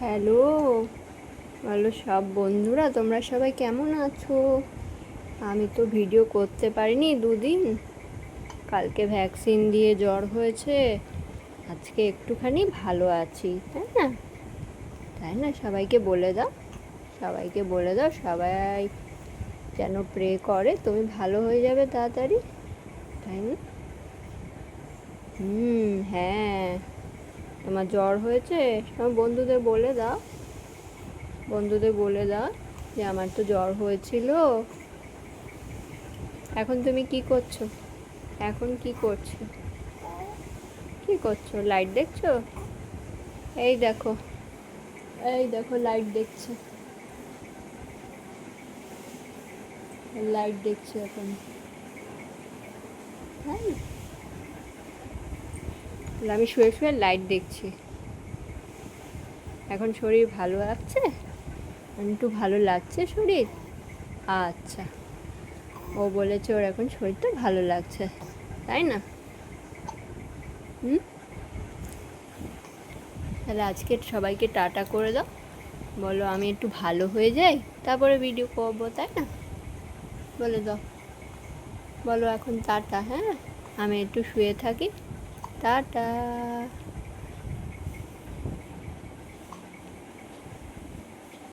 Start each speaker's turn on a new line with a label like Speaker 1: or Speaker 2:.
Speaker 1: Hello, বলো সব বন্ধুরা, তোমরা সবাই কেমন আছো? আমি তো ভিডিও করতে পারিনি দুদিন। কালকে ভ্যাকসিন দিয়ে জ্বর হয়েছে, আজকে একটুখানি ভালো আছি। তাই না সবাইকে বলে দাও, সবাইকে বলে দাও, সবাই যেন প্রে করে তুমি ভালো হয়ে যাবে তাড়াতাড়ি। তাই না? হ্যাঁ, তোমার জ্বর হয়েছে, সব বন্ধুদের বলে দাও, যে আমার তো জ্বর হয়েছিল। এখন তুমি কি করছো? এখন কি করছো লাইট দেখছো? এই দেখো, লাইট দেখছে, লাইট দেখছে এখন। হ্যাঁ, আমি শুয়ে শুয়ে লাইট দেখছি। এখন শরীর ভালো লাগছে? একটু ভালো লাগছে শরীর? আচ্ছা, ও বলেছে ওর এখন শরীরটা ভালো লাগছে, তাই না? হুম, তাহলে আজকে সবাইকে টাটা করে দাও, বলো আমি একটু ভালো হয়ে যাই, তারপরে ভিডিও করবো, তাই না? বলে দাও, বলো এখন টাটা। হ্যাঁ, আমি একটু শুয়ে থাকি। টাটা।